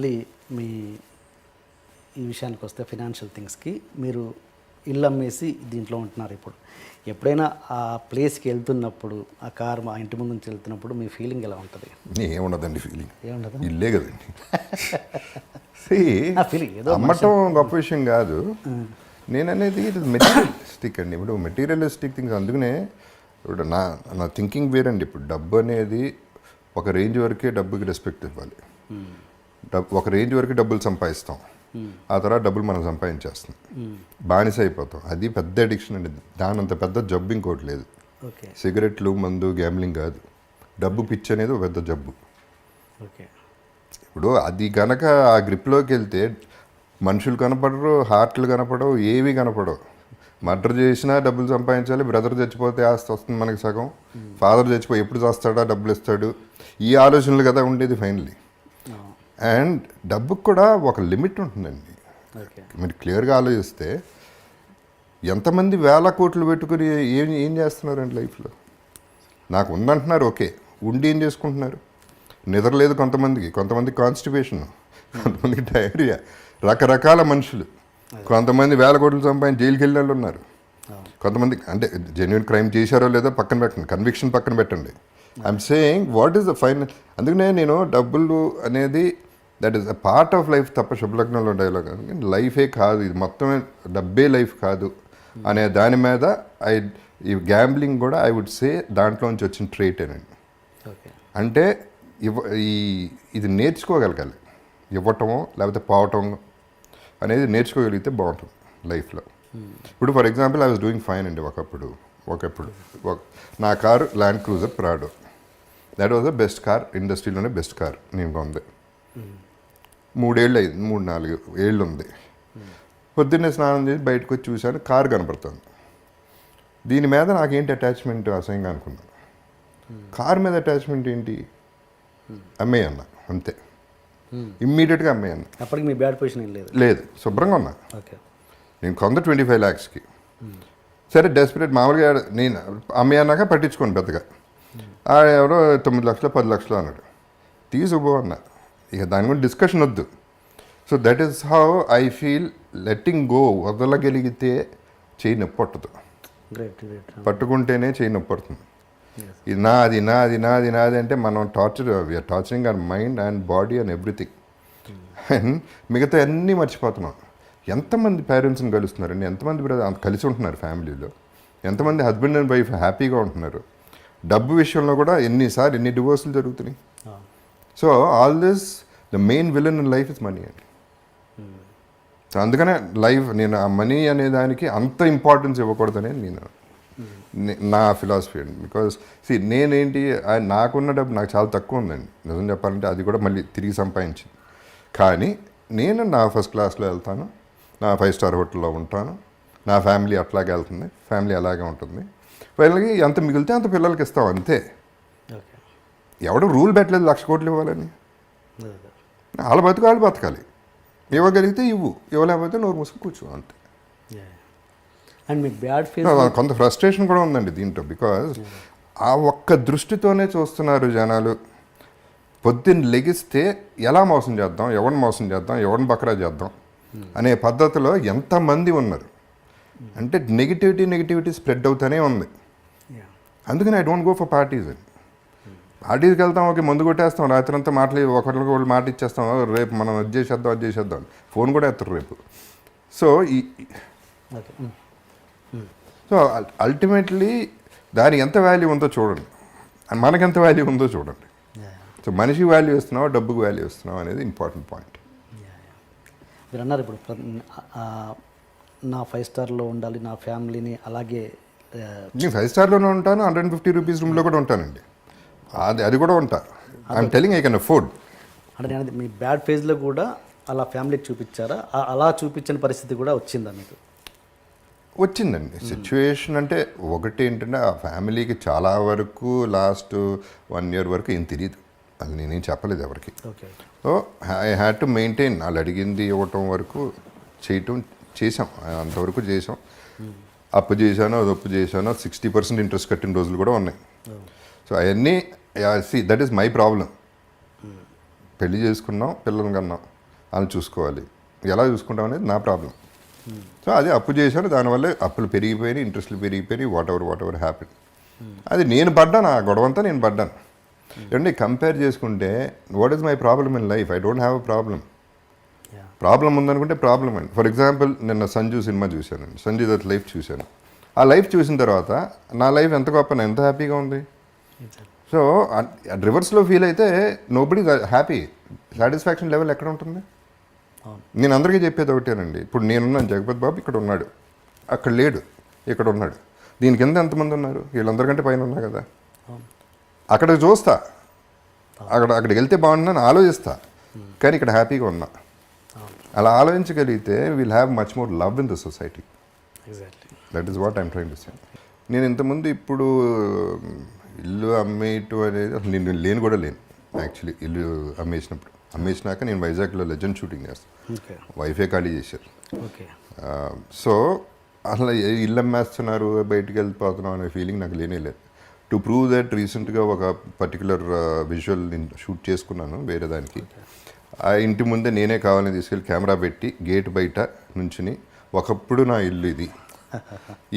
మళ్ళీ మీ ఈ విషయానికి వస్తే ఫినాన్షియల్ థింగ్స్కి మీరు ఇల్లు అమ్మేసి దీంట్లో ఉంటున్నారు. ఇప్పుడు ఎప్పుడైనా ఆ ప్లేస్కి వెళ్తున్నప్పుడు ఆ కార్ మా ఇంటి ముందు నుంచి వెళ్తున్నప్పుడు మీ ఫీలింగ్ ఎలా ఉంటుంది? ఏముండదండి ఫీలింగ్, ఏముండదు, ఇల్లే కదండి. ఫీలింగ్ ఏదో అమ్మటం గొప్ప విషయం కాదు. నేను అనేది ఇది మెటీరియలిస్టిక్ అండి. ఇప్పుడు మెటీరియలిస్టిక్ థింగ్స్, అందుకనే ఇప్పుడు నా థింకింగ్ వేరండి. ఇప్పుడు డబ్బు అనేది ఒక రేంజ్ వరకే డబ్బుకి రెస్పెక్ట్ ఇవ్వాలి. ఒక రేంజ్ వరకు డబ్బులు సంపాదిస్తాం, ఆ తర్వాత డబ్బులు మనం సంపాదించేస్తాం, బానిస అయిపోతాం. అది పెద్ద అడిక్షన్ అండి. దాని అంత పెద్ద జబ్బు ఇంకోటి లేదు. సిగరెట్లు, మందు, గ్యాంబ్లింగ్ కాదు, డబ్బు పిచ్చి అనేది ఒక పెద్ద జబ్బు. ఇప్పుడు అది కనుక ఆ గ్రిప్లోకి వెళ్తే మనుషులు కనపడరు, హార్ట్లు కనపడవు, ఏవి కనపడవు. మర్డర్ చేసినా డబ్బులు సంపాదించాలి, బ్రదర్ చచ్చిపోతే ఆస్తి వస్తుంది మనకి సగం, ఫాదర్ చచ్చిపోయి ఎప్పుడు చేస్తాడా, డబ్బులు ఇస్తాడు, ఈ ఆలోచనలు కదా ఉండేది ఫైనల్లీ. అండ్ డబ్బుకు కూడా ఒక లిమిట్ ఉంటుందండి. మీరు క్లియర్గా ఆలోచిస్తే ఎంతమంది వేల కోట్లు పెట్టుకుని ఏం చేస్తున్నారండి లైఫ్లో? నాకు ఉందంటున్నారు, ఓకే, ఉండి ఏం చేసుకుంటున్నారు? నిద్రలేదు కొంతమంది కాన్స్టిపేషన్, కొంతమందికి డయేరియా, రకరకాల మనుషులు. కొంతమంది వేల కోట్లు సంపాదించి జైలుకి వెళ్ళిన వాళ్ళు ఉన్నారు. కొంతమంది అంటే జెన్యున్ క్రైమ్ చేశారో లేదో పక్కన పెట్టండి, కన్విక్షన్ పక్కన పెట్టండి. I'm saying what is the final. అందుకనే నేను డబ్బులు అనేది that is a part of life తప్ప, శుభలగ్నంలో డైలాగ్ లైఫే కాదు, ఇది మొత్తమే డబ్బే లైఫ్ కాదు అనే దాని మీద ఈ గ్యాంబ్లింగ్ కూడా ఐ వుడ్ సే దాంట్లోంచి వచ్చిన ట్రేటేనండి. అంటే ఇది నేర్చుకోగలగాలి, ఇవ్వటమో లేకపోతే పోవటం అనేది నేర్చుకోగలిగితే బాగుంటుంది లైఫ్లో. ఇప్పుడు for example I was doing fine అండి. ఒకప్పుడు నా car land cruiser Prado. That was the best car, ఇండస్ట్రీలోనే బెస్ట్ కార్ నేను కొంది. 3-4 ఏళ్ళు ఉంది. పొద్దున్నే స్నానం చేసి బయటకు వచ్చి చూశాను, కారు కనపడుతుంది. దీని మీద నాకేంటి అటాచ్మెంట్ అసహ్యంగా అనుకున్నాను. కారు మీద అటాచ్మెంట్ ఏంటి? అమ్మేయన్న అంతే, ఇమ్మీడియట్గా అమ్మేయన్న. అప్పటికి మీ బ్యాడ్ పొజిషన్ లేదు, శుభ్రంగా ఉన్నా. నేను కొంత 25 lakhsకి. సరే డెస్పరేట్ మామూలుగా నేను అమ్మేయన్నాక పట్టించుకోండి పెద్దగా. ఎవరో 9 లక్షలు 10 లక్షలు అన్నాడు, తీసుకుపో అన్నా. ఇక దాని గురించి డిస్కషన్ వద్దు. So that is how I feel. Letting go, వదలగలిగితే చేయి నొప్పి పట్టదు, పట్టుకుంటేనే చేయి నొప్పి పడుతుంది. ఇది నాది అంటే మనం we are torturing our mind and body and everything. And మిగతా అన్నీ మర్చిపోతున్నాం. ఎంతమంది పేరెంట్స్ని కలుస్తున్నారండి, ఎంతమంది కలిసి ఉంటున్నారు ఫ్యామిలీలో, ఎంతమంది హస్బెండ్ అండ్ వైఫ్ హ్యాపీగా ఉంటున్నారు. డబ్బు విషయంలో కూడా ఎన్ని డివోర్సులు జరుగుతున్నాయి. So all this the main villain in life is money అండి. సో అందుకనే నేను ఆ మనీ అనే దానికి అంత ఇంపార్టెన్స్ ఇవ్వకూడదనే నా ఫిలాసఫీ అండి. బికాజ్ నేనేంటి, నాకున్న డబ్బు నాకు చాలా తక్కువ ఉందండి నిజం చెప్పాలంటే. అది కూడా మళ్ళీ తిరిగి సంపాదించింది. కానీ నేను నా ఫస్ట్ క్లాస్లో వెళ్తాను, నా 5-star హోటల్లో ఉంటాను, నా ఫ్యామిలీ అట్లాగే వెళ్తుంది, ఫ్యామిలీ అలాగే ఉంటుంది. వాళ్ళకి ఎంత మిగిలితే అంత పిల్లలకి ఇస్తాం అంతే. ఎవడు రూల్ పెట్టలేదు 1,00,000 కోట్లు ఇవ్వాలని. వాళ్ళ బతకాలి. ఇవ్వగలిగితే ఇవ్వలేకపోతే నోరు మూసుకు కూర్చో అంతే. అండ్ మీకు బ్యాడ్ ఫీల్, కొంత ఫ్రస్ట్రేషన్ కూడా ఉందండి దీంట్లో. బికాజ్ ఆ ఒక్క దృష్టితోనే చూస్తున్నారు జనాలు. పొద్దున్న లెగిస్తే ఎలా మోసం చేద్దాం, ఎవరిని బకరా చేద్దాం అనే పద్ధతిలో ఎంతమంది ఉన్నారు అంటే నెగిటివిటీ స్ప్రెడ్ అవుతూనే ఉంది. అందుకని I don't go for parties అండి. పార్టీస్కి వెళ్తాం, ఓకే, ముందు కొట్టేస్తాం, రాత్రి అంతా ఒకరికి వాళ్ళు మాట ఇచ్చేస్తాం, రేపు మనం అది చేసేద్దాం, ఫోన్ కూడా ఎత్తారు రేపు. సో అల్టిమేట్లీ దానికి ఎంత వాల్యూ ఉందో చూడండి, మనకెంత వాల్యూ ఉందో చూడండి. సో మనిషికి వాల్యూ ఇస్తున్నావా, డబ్బుకి వాల్యూ ఇస్తున్నావా అనేది ఇంపార్టెంట్ పాయింట్. మీరు అన్నారు ఇప్పుడు నా 5-starలో ఉండాలి, నా ఫ్యామిలీని అలాగే. నేను 5-starలోనే ఉంటాను, 150 రూపీస్ రూమ్లో కూడా ఉంటానండి. అది కూడా ఉంటా. I'm telling I can afford. అంటే నేను మీ బ్యాడ్ ఫేజ్లో కూడా అలా ఫ్యామిలీకి చూపించారా? అలా చూపించిన పరిస్థితి కూడా వచ్చిందా మీకు? వచ్చిందండి సిచ్యువేషన్. అంటే ఒకటి ఏంటంటే ఆ ఫ్యామిలీకి చాలా వరకు లాస్ట్ 1 year వరకు ఏం తెలియదు, అది నేనేం చెప్పలేదు ఎవరికి. So I had to maintain. వాళ్ళు అడిగింది ఇవ్వటం వరకు చేసాం, అంతవరకు చేసాం. అప్పు చేశాను, 60% ఇంట్రెస్ట్ కట్టిన రోజులు కూడా ఉన్నాయి. సో అవన్నీ దట్ ఈస్ మై ప్రాబ్లం. పెళ్లి చేసుకున్నాం, పిల్లలు కన్నాం, వాళ్ళని చూసుకోవాలి, ఎలా చూసుకుంటాం అనేది నా ప్రాబ్లం. సో అది అప్పు చేశాను, దానివల్ల అప్పులు పెరిగిపోయినాయి, ఇంట్రెస్ట్లు పెరిగిపోయినాయి, వాట్ ఎవర్ హ్యాపీ. అది నేను పడ్డాను, ఆ గొడవంతా నేను పడ్డాను. ఏమంటే కంపేర్ చేసుకుంటే what is my problem in life? I don't have a problem ఉందనుకుంటే ప్రాబ్లం అండి. ఫర్ ఎగ్జాంపుల్ నిన్న సంజు సినిమా చూశానండి, సంజు దత్ లైఫ్ చూశాను. ఆ లైఫ్ చూసిన తర్వాత నా లైఫ్ ఎంత గొప్ప, ఎంత హ్యాపీగా ఉంది. సో రివర్స్లో ఫీల్ అయితే నోబడి హ్యాపీ, సాటిస్ఫాక్షన్ లెవెల్ ఎక్కడ ఉంటుంది? నేను అందరికీ చెప్పేది ఒకటేనండి, ఇప్పుడు నేనున్నాను, జగపతి బాబు ఇక్కడ ఉన్నాడు, అక్కడ లేడు, ఇక్కడ ఉన్నాడు. దీని కింద ఎంతమంది ఉన్నారు? వీళ్ళందరికంటే పైన ఉన్నా కదా. అక్కడ చూస్తా, అక్కడికి వెళ్తే బాగుంటుందని ఆలోచిస్తా, కానీ ఇక్కడ హ్యాపీగా ఉన్నా. అలా ఆలోచించగలిగితే will have much more love in the society. That is what I'm trying to say. నేను ఇంతకుముందు ఇప్పుడు ఇల్లు అమ్మేయటం అనేది అసలు నేను లేను కూడా లేను యాక్చువల్లీ. ఇల్లు అమ్మేసినాక నేను వైజాగ్లో లెజెండ్ షూటింగ్ చేస్తాను, వైఫే ఖాళీ చేశారు. సో అసలు ఇల్లు అమ్మేస్తున్నారు, బయటికి వెళ్ళిపోతున్నాం అనే ఫీలింగ్ నాకు లేనే లేదు. టు ప్రూవ్ దట్ రీసెంట్గా ఒక పర్టికులర్ విజువల్ నేను షూట్ చేసుకున్నాను వేరే దానికి. ఆ ఇంటి ముందే నేనే కావాలని తీసుకెళ్ళి కెమెరా పెట్టి గేట్ బయట నుంచుని, ఒకప్పుడు నా ఇల్లు ఇది,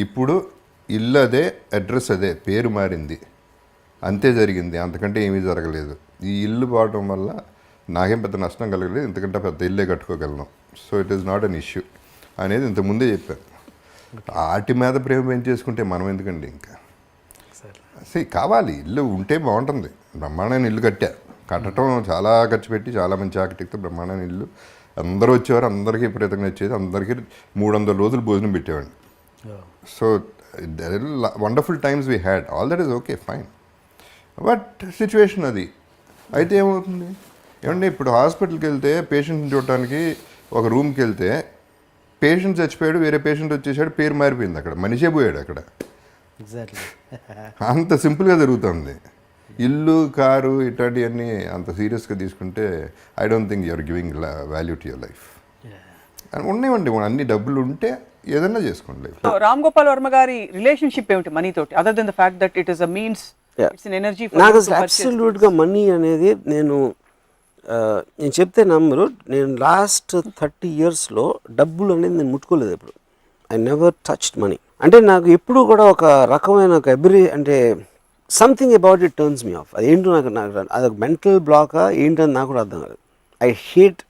ఇప్పుడు ఇల్లు అదే, అడ్రస్ అదే, పేరు మారింది, అంతే జరిగింది, అంతకంటే ఏమీ జరగలేదు. ఈ ఇల్లు పోవడం వల్ల నాకేం పెద్ద నష్టం కలగలేదు, ఇంతకంటే పెద్ద ఇల్లే కట్టుకోగలను. So it is not an issue అనేది ఇంతకుముందే చెప్పాను. వాటి మీద ప్రేమ పెంచేసుకుంటే మనం ఎందుకండి ఇంకా కావాలి. ఇల్లు ఉంటే బాగుంటుంది. బ్రహ్మాండమైన ఇల్లు కట్టడం చాలా ఖర్చు పెట్టి చాలా మంచి ఆర్కిటెక్ట్తో బ్రహ్మాండమైన ఇల్లు, అందరూ వచ్చేవారు, అందరికీ విపరీతంగా వచ్చేది, అందరికీ 300 రోజులు భోజనం పెట్టేవాడిని. So wonderful times we had, all that is okay fine. But situation అది అయితే ఏమవుతుంది ఏమంటే, ఇప్పుడు హాస్పిటల్కి వెళ్తే పేషెంట్ని చూడటానికి ఒక రూమ్కి వెళ్తే పేషెంట్ చచ్చిపోయాడు, వేరే పేషెంట్ వచ్చేసాడు, పేరు మారిపోయింది, అక్కడ మనిషే పోయాడు అక్కడ. అంత సింపుల్గా జరుగుతుంది. ఇల్లు, కారు ఇట్లాంటివన్నీ అంత సీరియస్గా తీసుకుంటే I don't think you are giving value to your life. ఉన్నాయండి, అన్ని డబ్బులు ఉంటే ఏదైనా చేసుకోండి లైఫ్. రామ్ గోపాల్ వర్మ గారి రిలేషన్షిప్ ఏమిటి మనీ తోటి, other than the fact that it is a means, it's an energy? నాకు అసలు అబ్సల్యూట్గా మనీ అనేది నేను చెప్తే నమ్మరు. నేను లాస్ట్ 30 yearsలో డబ్బులు అనేది నేను ముట్టుకోలేదు ఎప్పుడు. I never touched money. అంటే నాకు ఎప్పుడు కూడా ఒక రకమైన ఒక అంటే something about it turns me of. అదేంటో నాకు అదొక మెంటల్ బ్లాకా ఏంటని నాకు కూడా అర్థం కాదు. I hate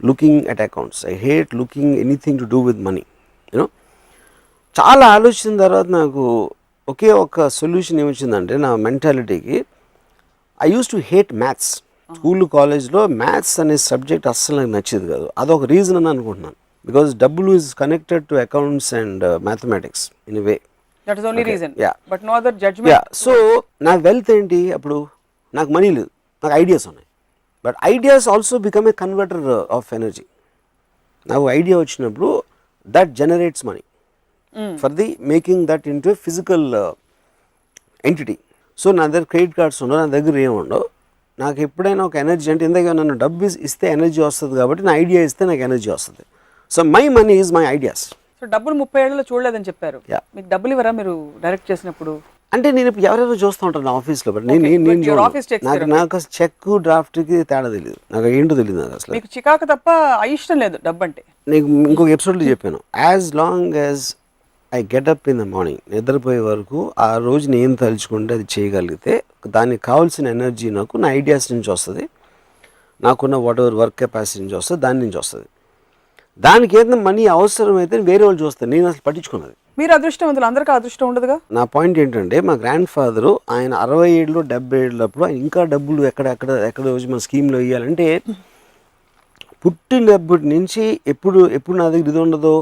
looking at accounts, I hate looking anything to do with money. You know, చాలా ఆలోచించిన తర్వాత నాకు ఒకే ఒక సొల్యూషన్ ఏమొచ్చిందంటే నా మెంటాలిటీకి, I use to hate maths. School కాలేజ్లో మ్యాథ్స్ అనే సబ్జెక్ట్ అస్సలు నాకు నచ్చేది కాదు. అదొక రీజన్ అని అనుకుంటున్నాను. బికాజ్ డబ్బులు is connected to accounts and mathematics in a way. That is only reason. Yeah. But no other judgment. Yeah. So నా వెల్త్ ఏంటి? అప్పుడు నాకు మనీ లేదు, నాకు ఐడియాస్ ఉన్నాయి. But ideas also become a converter of energy. నాకు idea వచ్చినప్పుడు that generates money for the making that into A physical entity. So నా దగ్గర క్రెడిట్ కార్డ్స్ ఉండవు, నా దగ్గర ఏముండవు. నాకు ఎప్పుడైనా ఒక ఎనర్జీ అంటే ఇందాక నన్ను డబ్బు ఇస్తే ఎనర్జీ వస్తుంది కాబట్టి నా ఐడియా ఇస్తే నాకు ఎనర్జీ వస్తుంది. So my money is my ideas. So డబ్బులు 30 ఏళ్లలో చూడలేదని చెప్పారు. మీకు డబ్బులు ఇవ్వరా మీరు డైరెక్ట్ చేసినప్పుడు? అంటే నేను ఇప్పుడు ఎవరెవరో చూస్తూ ఉంటాను నా ఆఫీస్లో, బట్ నాకు చెక్ డ్రాఫ్ట్కి తేడా తెలియదు, నాకు ఏంటో తెలియదు. నాకు అసలు మీకు చికాకు తప్ప ఇష్టం లేదు డబ్బు అంటే. నీకు ఇంకొక ఎపిసోడ్లో చెప్పాను, as long as I get up in the morning, నిద్రపోయే వరకు ఆ రోజు నేను తలుచుకుంటే అది చేయగలిగితే దానికి కావాల్సిన ఎనర్జీ నాకు నా ఐడియాస్ నుంచి వస్తుంది, నాకున్న వాట్ ఎవర్ వర్క్ కెపాసిటీ నుంచి వస్తుంది, దాని నుంచి వస్తుంది. దానికి ఏదైనా మనీ అవసరమైతే వేరే వాళ్ళు చూస్తారు, నేను అసలు పట్టించుకున్నది. మీరు అదృష్టవంతులు, అందరికీ అదృష్టం ఉండదుగా. నా పాయింట్ ఏంటంటే, మా గ్రాండ్ ఫాదరు ఆయన 67 70 ఏళ్ళప్పుడు ఆయన ఇంకా డబ్బులు ఎక్కడ రోజు మన స్కీమ్లో వేయాలంటే, పుట్టినప్పటి నుంచి ఎప్పుడు నా దగ్గర ఇది ఉండదో,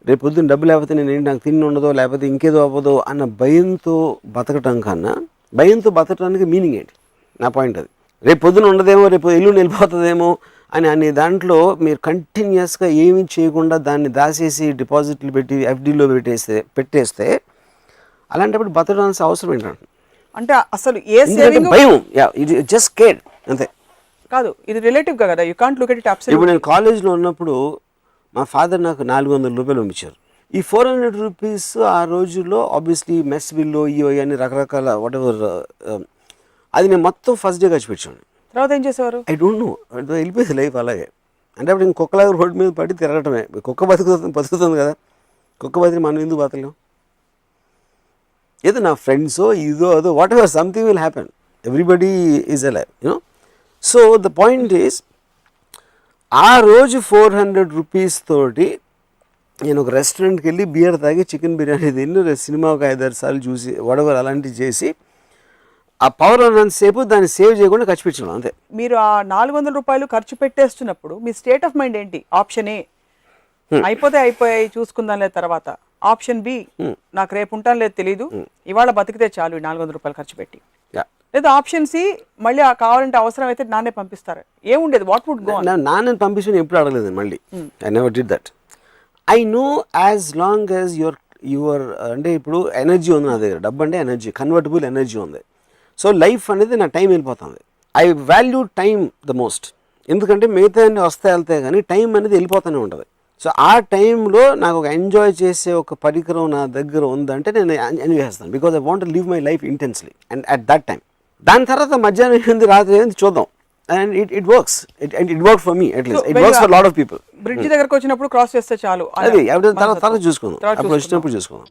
రేపు పొద్దున్న డబ్బు లేకపోతే నాకు తిండి ఉండదో, లేకపోతే ఇంకేదో అవ్వదో అన్న భయంతో బతకటం కన్నా, భయంతో బతకడానికి మీనింగ్ ఏంటి? నా పాయింట్ అది. రేపు పొద్దున ఉండదేమో, రేపు ఎల్లుండి వెళ్ళిపోతుందేమో అని దాంట్లో మీరు కంటిన్యూస్గా ఏమీ చేయకుండా దాన్ని దాచేసి డిపాజిట్లు పెట్టి ఎఫ్డీలో పెట్టేస్తే అలాంటప్పుడు బతకడానికి అవసరం ఏంటంటే, అంటే అసలు ఏ సేవింగ్ భయం, ఇది జస్ట్ కేర్ అంతే. కాదు, ఇది రిలేటివ్ కదా, you can't look at it absolutely. ఇప్పుడు నేను కాలేజ్లో ఉన్నప్పుడు మా ఫాదర్ నాకు 400 రూపాయలు పంపించారు. ఈ 400 రూపీస్ ఆ రోజుల్లో ఆబ్వియస్లీ మెస్ బిల్లో ఇవో అన్ని రకరకాల వాట్ ఎవర్, అది నేను మొత్తం ఫస్ట్ డే ఖర్చు పెట్టాను. తర్వాత ఏం చేసేవారు? ఐ డోంట్ నో, వెళ్ళిపోయింది లైఫ్ అలాగే. అంటే అప్పుడు ఇంకొకలాగా రోడ్డు మీద పడి తిరగటమే. కుక్క బతుకుతుంది కదా, కుక్క బతికి మనం ఎందుకు బతకలేం? ఏదో నా ఫ్రెండ్సో ఇదో అదో what ever something will happen, everybody is alive you know. So the point is, ఆ రోజు 400 రూపీస్ తోటి నేను ఒక రెస్టారెంట్కి వెళ్ళి బియర్ తాగి చికెన్ బిర్యానీ తిని సినిమా ఒక 5-6 సార్లు చూసి వడవర్ అలాంటివి చేసి ఆ పవర్ ఉన్నంతసేపు దాన్ని సేవ్ చేయకుండా ఖర్చు పెట్టడం అంతే. మీరు ఆ 400 రూపాయలు ఖర్చు పెట్టేస్తున్నప్పుడు మీ స్టేట్ ఆఫ్ మైండ్ ఏంటి? ఆప్షన్ ఏ, అయిపోయాయి చూసుకుందాంలే తర్వాత. ఆప్షన్ బి, నాకు రేపు ఉంటాను లేదు తెలీదు, ఇవాళ బతికితే చాలు 400 రూపాయలు ఖర్చు పెట్టి. లేదా ఆప్షన్ సి, మళ్ళీ కావాలంటే అవసరం అయితే నాన్నే పంపిస్తారు. ఏముండేది? What would go? నాన్న పంపించి ఎప్పుడు అడగలేదు మళ్ళీ. I never did that. I know as long as your అంటే ఇప్పుడు ఎనర్జీ ఉంది నా దగ్గర, డబ్బు అంటే ఎనర్జీ, కన్వర్టబుల్ ఎనర్జీ ఉంది. సో లైఫ్ అనేది నా టైం వెళ్ళిపోతుంది. I value time the most. ఎందుకంటే మిగతా అన్ని వస్తాయి వెళ్తాయి కానీ టైం అనేది వెళ్ళిపోతూనే ఉంటుంది. సో ఆ టైంలో నాకు ఒక ఎంజాయ్ చేసే ఒక పరికరం నా దగ్గర ఉందంటే నేను ఎంజాయ్ చేస్తాను. Because I want to live my life intensely and at that time. దాని తర్వాత మధ్యాహ్నం ఏంది రాత్రి ఏంది చూద్దాం. And it works. It work for me at least. It works for lot of people. Bridge దగ్గరకు వచ్చినప్పుడు క్రాస్ చేస్తే చాలు, అది తర్వాత చూసుకుందాం, అప్పుడు వచ్చినప్పుడు చూసుకుందాం.